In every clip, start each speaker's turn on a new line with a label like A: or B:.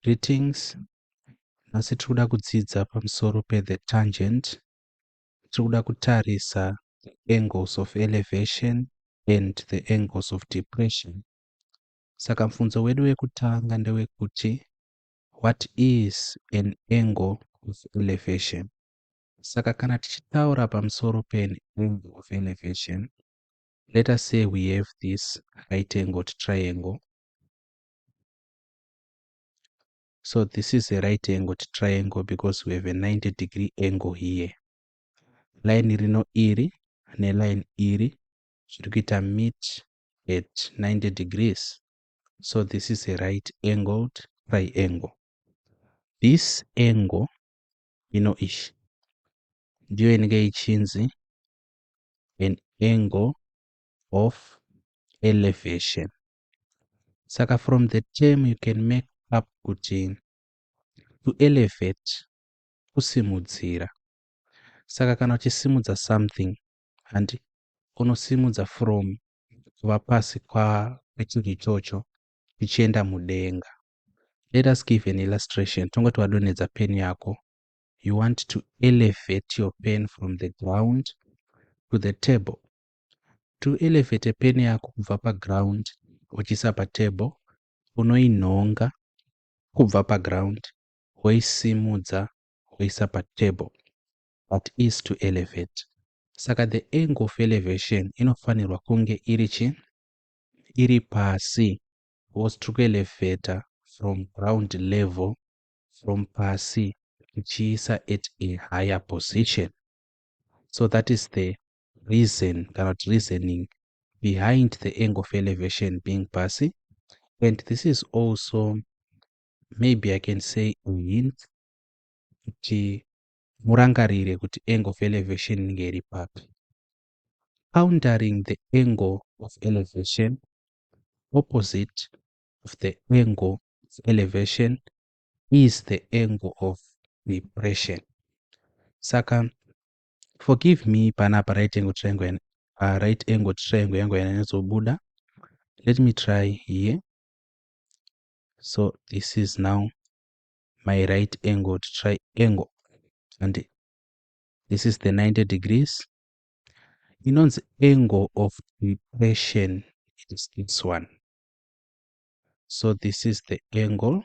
A: Greetings. Nhasi tiri kudzidza pamusoro the tangent. Tiri kutarisa the angles of elevation and the angles of depression. Saka mubvunzo wedu wekutanga ndewekuti what is an angle of elevation? Saka kana tichitaura pamusoro an angle of elevation, let us say we have this right-angled triangle. So this is a right-angled triangle because we have a 90-degree angle here. Line rino iri neline iri zviri kuita meet at 90 degrees. So this is a right-angled triangle. This angle ishi ndiyo inenge ichinzi an angle of elevation. Saka from the term you can make up kuti to elevate kusimudzira. Saka kana uchisimudza something and unosimudza from kuva pasi kwechinhu ichocho ichienda mudenga. Let us give an illustration. Tongoti wadonedza pen yako. You want to elevate your pen from the ground to the table. To elevate pen yako kubva paground uchiisa patable, unoinhonga kubva paground woisimudza woisa patable. That is to elevate. Saka the angle of elevation inofanirwa kunge iri pasi. Was to elevate from ground level, from pasi ichiisa at a higher position. So that is the reasoning behind the angle of elevation being pasi. And this is also, maybe I can say, a hint kuti murangarire kuti angle of elevation inenge iri papi. Countering the angle of elevation, opposite of the angle of elevation is the angle of depression. Saka, forgive me panapa right angle triangle yangu yananyatsobuda. Let me try here. So this is now my right angled triangle and this is the 90 degrees. Inonzi angle of depression is this one. So this is the angle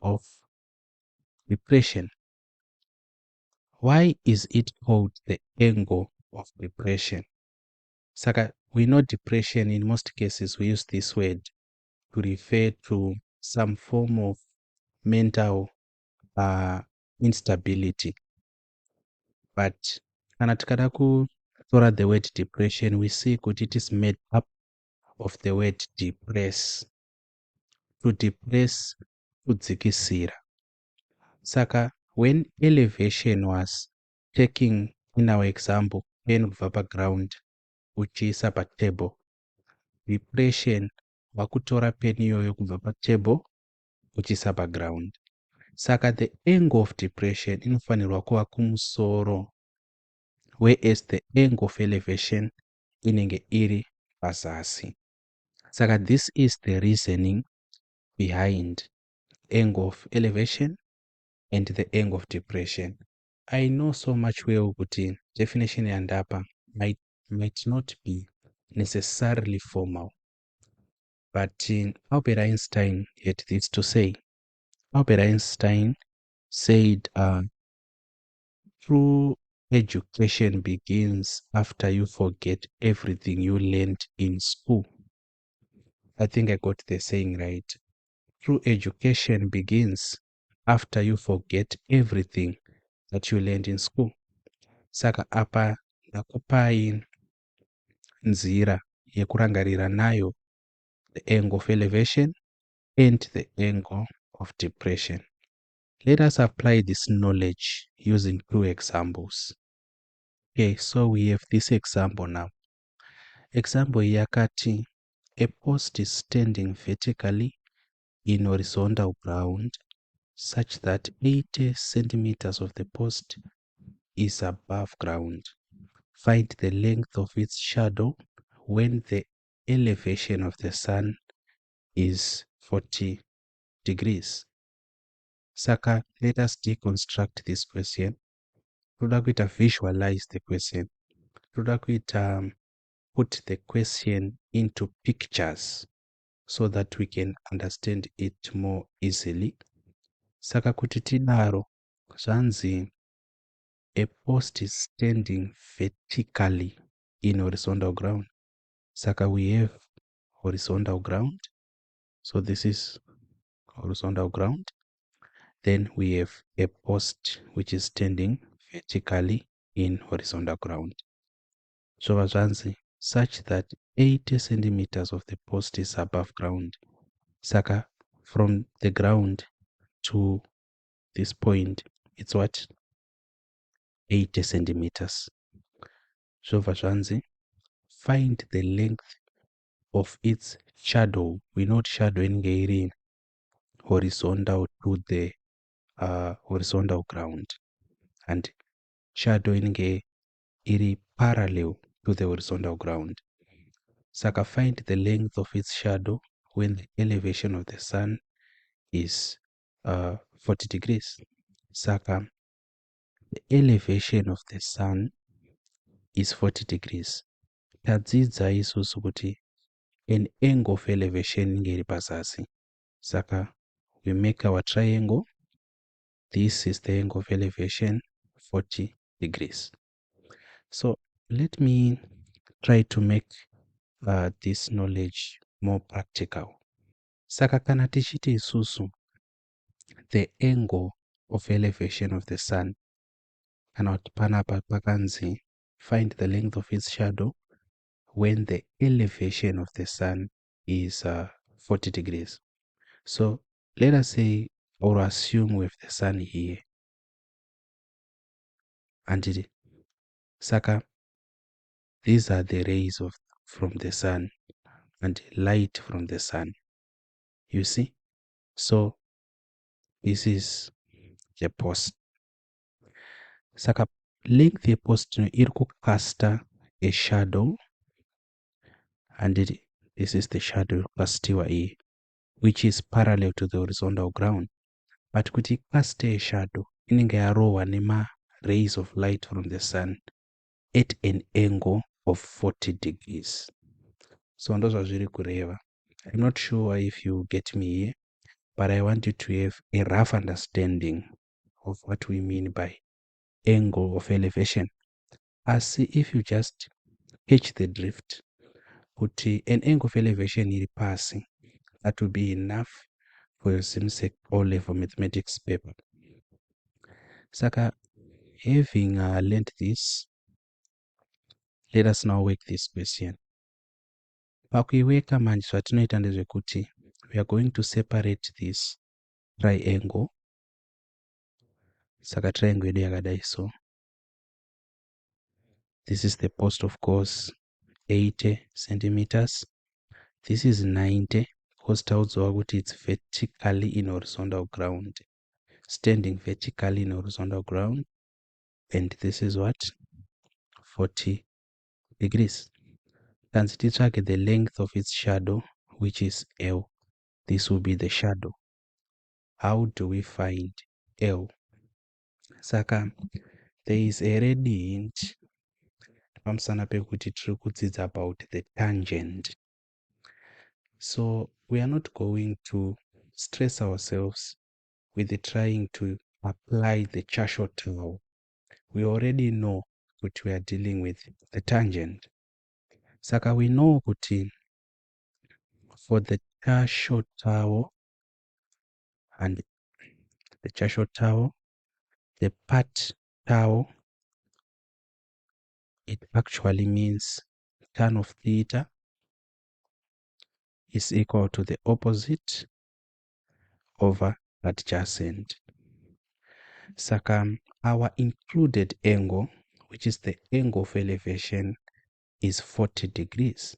A: of depression. Why is it called the angle of depression? Saka, we know depression, in most cases we use this word to refer to some form of mental instability. But kana tikada kutora the word depression, we see that it is made up of the word depress. To depress, kudzikisira. Saka, when elevation was taking, in our example, pen kubva paground uchiisa patable, depression wakutora pen iyoyo kubva patable uchiisa paground. Saka the angle of depression inofanirwa kuva kumusoro, whereas the angle of elevation inenge iri pazasi. Saka this is the reasoning behind angle of elevation and the angle of depression. I know so much well kuti definition yandapa might not be necessarily formal, but Albert Einstein had this to say. Albert Einstein said, true education begins after you forget everything you learned in school. I think I got the saying right. True education begins after you forget everything that you learned in school. Saka apa ndakupai nzira yekurangarira nayo the angle of elevation and the angle of depression. Let us apply this knowledge using two examples. Okay, so we have this example now. Example yakati, a post is standing vertically in horizontal ground such that 80 centimeters of the post is above ground. Find the length of its shadow when the elevation of the sun is 40 degrees. Saka, let us deconstruct this question. Toda kuita visualize the question. Toda kuita put the question into pictures so that we can understand it more easily. Saka kuti tidaro, zvanzi a post is standing vertically in horizontal ground. Saka we have horizontal ground. So this is horizontal ground. Then we have a post which is standing vertically in horizontal ground. So zvanzi such that 80 centimeters of the post is above ground. Saka from the ground to this point, it's what? 80 centimeters. So zvanzi find the length of its shadow. We know shadow in horizontal to the horizontal ground, and shadow in iri parallel to the horizontal ground. Saka find the length of its shadow when the elevation of the sun is 40 degrees. Saka the elevation of the sun is 40 degrees. Tadzidza isusu kuti an angle of elevation ngeri pazasi. Saka we make our triangle. This is the angle of elevation, 40 degrees. So let me try to make this knowledge more practical. Saka kana tichiti isusu the angle of elevation of the sun, kana kuti panapa pakanzi find the length of its shadow when the elevation of the sun is 40 degrees. So let us say or assume we have the sun here, and Saka these are the rays from the sun and light from the sun. You see? So this is the post. Saka length the post iri kukasta a shadow, and this is the shadow castiwa here, which is parallel to the horizontal ground. But kuti cast a shadow inenge yarohwa nema rays of light from the sun at an angle of 40 degrees. So ndozvazviri kureva. I'm not sure if you get me here, but I want you to have a rough understanding of what we mean by angle of elevation. As if you just catch the drift, kuti an angle of elevation iri pasi, that will be enough for your CIMSEC O-level mathematics paper. Saka, having learned this, let us now work this question. Pakuiweka manje zvatinoita ndezvekuti we are going to separate this triangle. Saka triangle yedu yakadai so. This is the post, of course, 80 centimeters. This is 90 because taudzwa kuti it's vertically in horizontal ground, standing vertically in horizontal ground, and this is what? 40 degrees. Kanzi titsvake the length of its shadow, which is L. This will be the shadow. How do we find L? Saka there is a red hint pamusana pekuti tiri kudzidza about the tangent. So we are not going to stress ourselves with trying to apply the Chashot law. We already know what we are dealing with, the tangent. Saka we know kuti for the Chashot law and the Chashot law, the part tau, it actually means tan of theta is equal to the opposite over adjacent. Saka our included angle, which is the angle of elevation, is 40 degrees.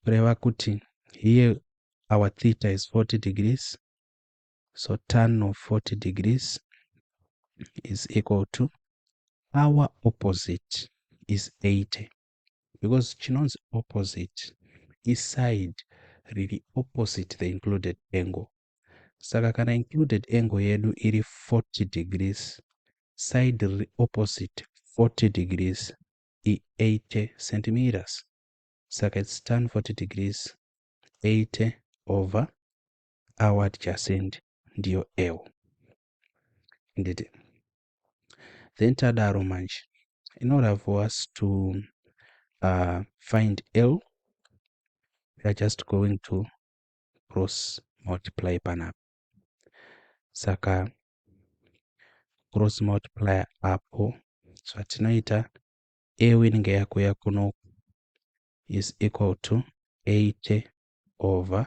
A: Kureva kuti here our theta is 40 degrees. So tan of 40 degrees is equal to our opposite is 80. Because chinonzi opposite is side really opposite the included angle. Saka kana included angle yedu iri 40 degrees, side opposite 40 degrees i 80 centimeters. Saka it's tan 40 degrees 80 over our adjacent ndiyo L. Nditi. Then tadaro manje. In order for us to find L, we are just going to cross multiply panapa. Saka cross multiply apo. So atinoita A winning yakuya kuno is equal to 80 over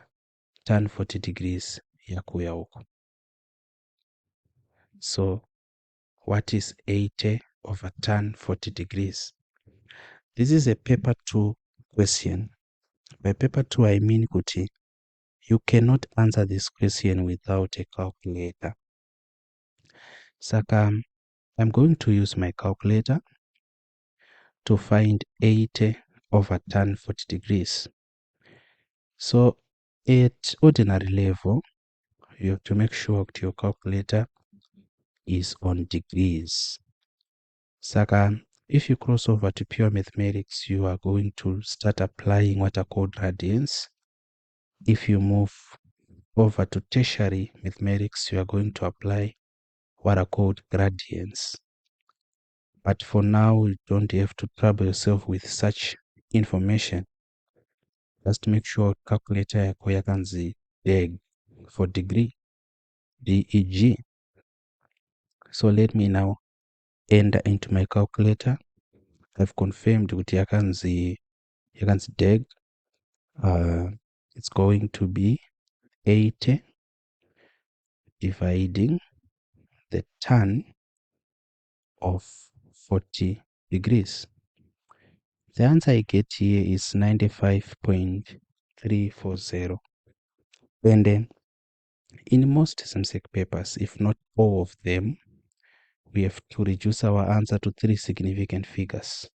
A: tan 40 degrees yakuya uko. So what is 80 over tan 40 degrees? This is a paper 2 question. By paper 2 I mean kuti you cannot answer this question without a calculator. Saka I'm going to use my calculator to find 80 over tan 40 degrees. So at ordinary level, you have to make sure that your calculator is on degrees. Saka, if you cross over to pure mathematics, you are going to start applying what are called radians. If you move over to tertiary mathematics, you are going to apply what are called gradients. But for now, you don't have to trouble yourself with such information. Just make sure calculator yako yakanzi deg for degree, DEG. So let me now enter into my calculator. I've confirmed with yakanzi deg. It's going to be 80 dividing the tan of 40 degrees. The answer I get here is 95.340. And then in most SMSEC papers, if not all of them, we have to reduce our answer to 3 significant figures.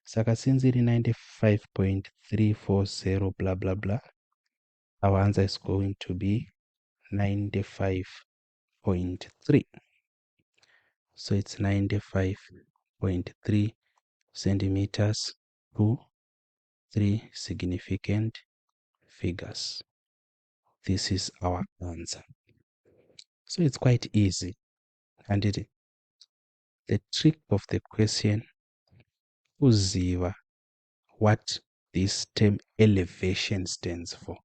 A: Saka since it is 95.340 blah blah blah, our answer is going to be 95.3. So it's 95.3 centimeters to 3 significant figures. This is our answer. So it's quite easy. And the trick of the question uziva what this term elevation stands for.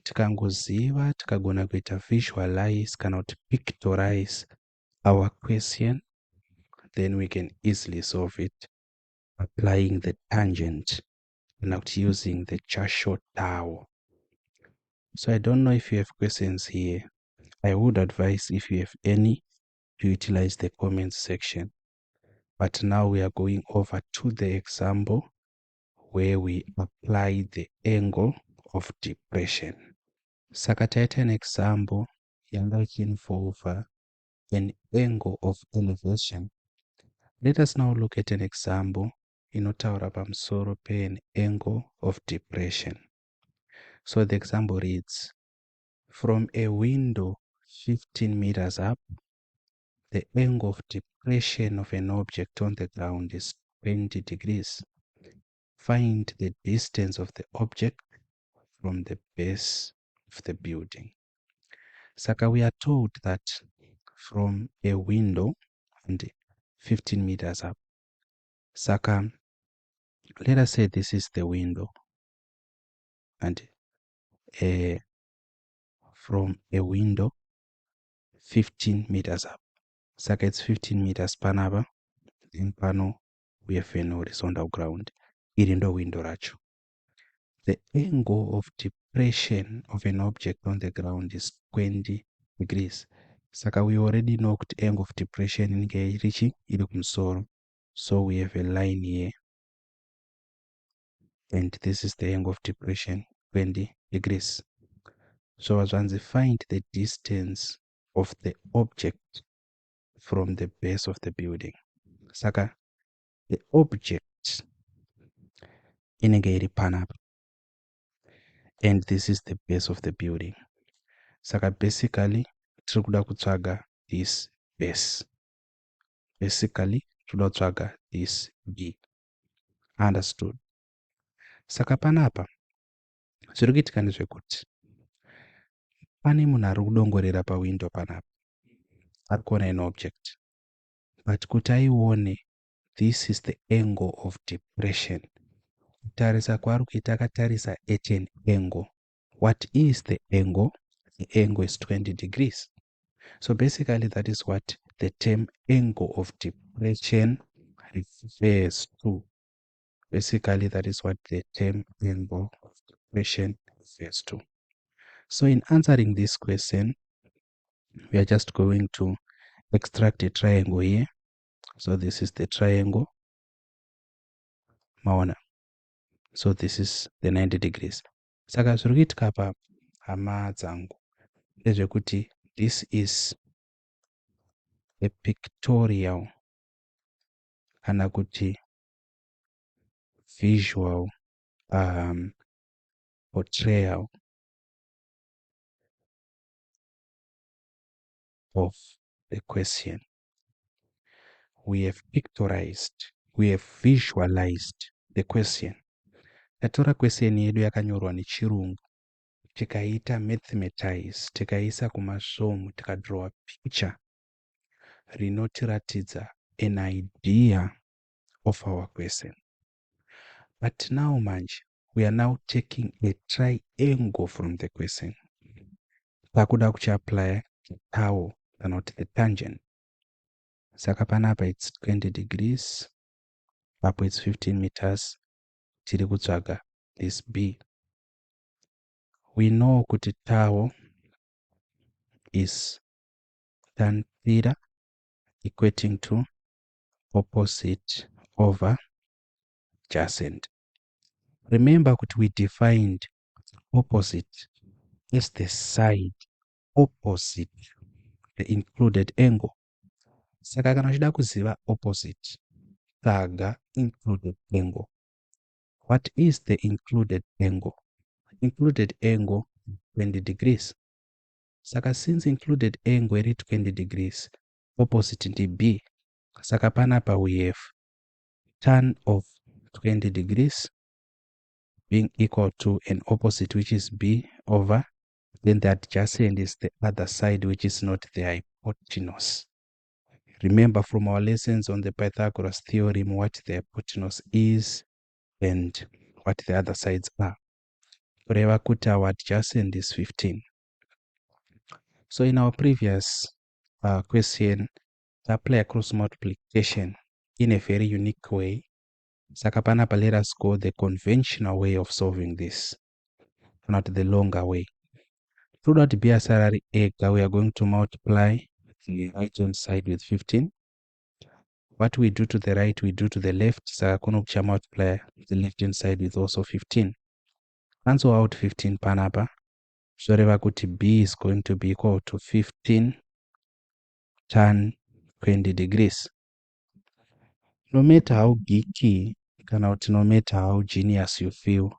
A: Tikangoziva, tikagona kuita visualize, cannot pictorize our question, then we can easily solve it applying the tangent, not using the Chashot Tau. So I don't know if you have questions here. I would advise if you have any to utilize the comments section. But now we are going over to the example where we apply the angle of depression. Sakataita an example yanga involve an angle of elevation. Let us now look at an example inotaura pamusoro an angle of depression. So the example reads, from a window 15 meters up, the angle of depression of an object on the ground is 20 degrees. Find the distance of the object from the base of the building. Saka, we are told that from a window and 15 meters up. Saka, let us say this is the window and from a window 15 meters up. Saka, it's 15 meters panaba. In pano, we have an horizontal ground. Irindo window racho. The angle of depression of an object on the ground is 20 degrees. Saka, we already know the angle of depression in reaching ilukumsoro. So we have a line here. And this is the angle of depression, 20 degrees. So as once we find the distance of the object from the base of the building. Saka, the object in a panap. And this is the base of the building. Saka basically tiri kuda kutsvaga this base. Basically tiri kutsvaga this B. Understood? Saka panapa zviri kuitika ndezvekuti pane munhu ari kudongorera pawindow panapa. Ari kuona an object. But kuti aione, this is the angle of depression. Kutarisa kwaari kuita akatarisa at an angle. What is the angle? The angle is 20 degrees. So basically that is what the term angle of depression refers to. Basically that is what the term angle of depression refers to. So in answering this question, we are just going to extract a triangle here. So this is the triangle. Maona. So this is the 90 degrees. Saka zviri kuitika apa hama dzangu ndezvekuti this is a pictorial kana kuti visual portrayal of the question. We have pictorized, we have visualized the question. Tatora question yedu yakanyorwa nechirungu, tikaita mathematize, tikaisa kumasvomu, tikadraw picture rinotiratidza an idea of our question. But now manje, we are now taking a triangle from the question. Takuda kuchiapply tau kana kuti the tangent. Saka panapa it's 20 degrees, apo it's 15 meters, tiri kutsvaga this B. We know kuti tau is tan theta equating to opposite over adjacent. Remember kuti we defined opposite as the side opposite the included angle. Saka kana uchida kuziva opposite, tsaga included angle. What is the included angle? Included angle 20 degrees. Saka since included angle iri 20 degrees, opposite ndi B. Saka panapa we have tan of 20 degrees being equal to an opposite which is B over, then the adjacent is the other side which is not the hypotenuse. Remember from our lessons on the Pythagoras theorem what the hypotenuse is and what the other sides are. Kureva kuti our adjacent is 15. So in our previous question, to apply a cross multiplication in a very unique way. Saka panapa let us go the conventional way of solving this, not the longer way. Throughout B salary ega, we are going to multiply the right hand side with 15. What we do to the right, we do to the left. Saka kuno kucha multiply the left hand side with also 15. Cancel out 15 panapa. Zoreva kuti B is going to be equal to 15 tan 20 degrees. No matter how geeky, no matter how genius you feel,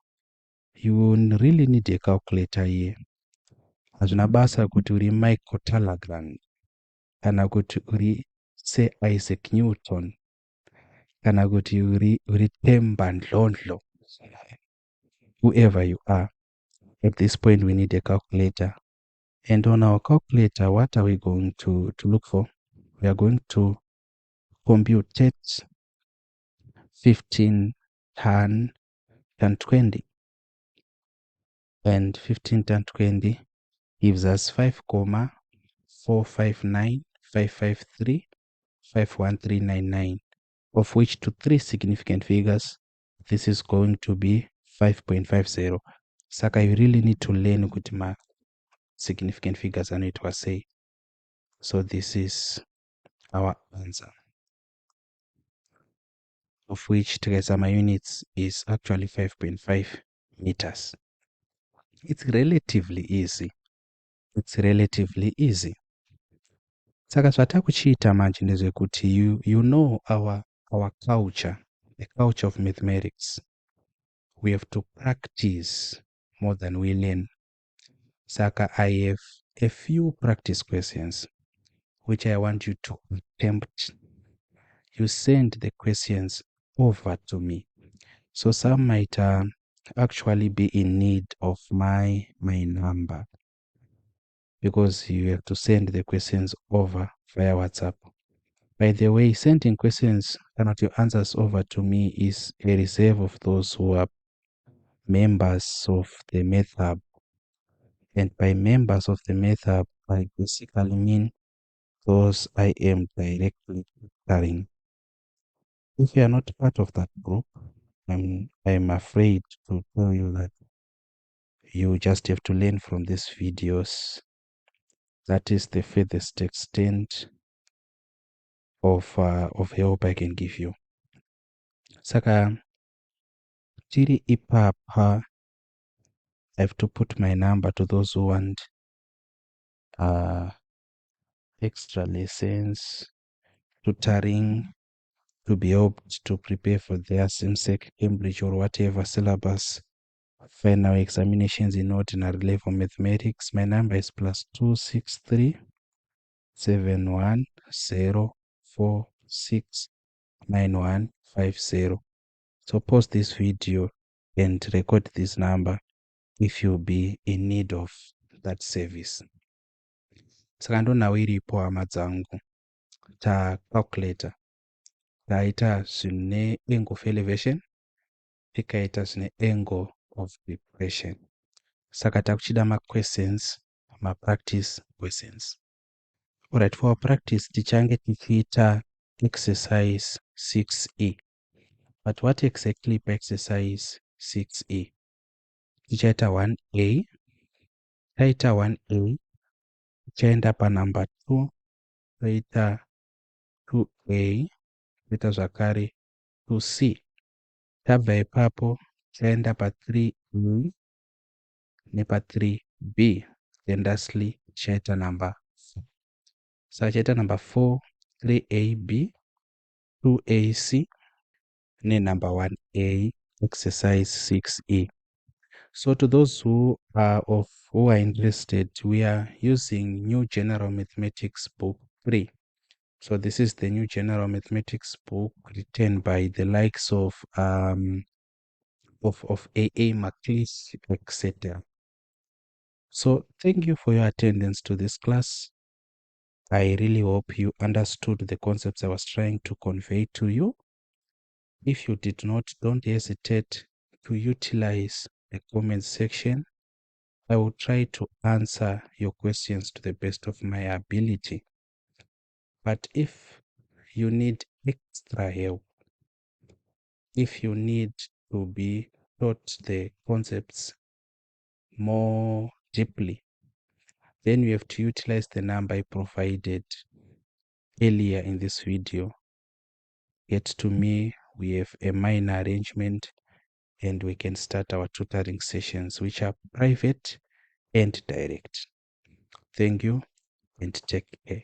A: you will really need a calculator here. Hazvina basa kuti uri Michael Talagrand, kana kuti uri Sir Isaac Newton, kana kuti uri Themba Ndlondlo. Whoever you are, at this point we need a calculator. And on our calculator, what are we going to look for? We are going to compute 15 tan 20. And 15 tan 20 gives us 5,459,553,51399, of which to 3 significant figures, this is going to be 5.50. Saka you really need to learn kuti ma significant figures anoitwa sei. So this is our answer, of which tikaisa units is actually 5.5 meters. It's relatively easy. It's relatively easy. Saka zvatakuchiita manje ndezvekuti you know our culture, the culture of mathematics. We have to practice more than we learn. Saka I have a few practice questions which I want you to attempt. You send the questions over to me. So some might actually be in need of my number, because you have to send the questions over via WhatsApp. By the way, sending questions and not your answers over to me is a reserve of those who are members of the Math Hub. And by members of the Math Hub, I basically mean those I am directly tutoring. If you are not part of that group, I'm afraid to tell you that you just have to learn from these videos. That is the furthest extent of help I can give you. Saka tiri ipapa, I have to put my number to those who want extra lessons, tutoring, to be helped to prepare for their SIMSEC, Cambridge, or whatever syllabus final examinations in ordinary level mathematics. My number is +263 71046950. So pause this video and record this number if you'll be in need of that service. Saka ndonawo iripo hama dzangu, tacalculator taita zvine angle of elevation, tikaita zvine angle of depression. Saka takuchida questions, practice questions. Alright, for our practice tichange tichiita exercise 6e. But what exactly by exercise 6e? Tichaita 1a, taita 1a, tichaenda number 2, taita 2a, taita zvakare 2c. Tabva ipapo tichaenda 3a nepa3b, then lastly tichaita number 4. Saka tichaita number 4, 3ab, 2ac, number 1a, exercise 6e. So to those who are interested, we are using New General Mathematics Book 3. So this is the New General Mathematics book written by the likes of A.A. McLeish, etc. So thank you for your attendance to this class. I really hope you understood the concepts I was trying to convey to you. If you did not, don't hesitate to utilize the comment section. I will try to answer your questions to the best of my ability. But if you need extra help, if you need to be taught the concepts more deeply, then you have to utilize the number I provided earlier in this video. Get to me, we have a minor arrangement, and we can start our tutoring sessions, which are private and direct. Thank you and take care.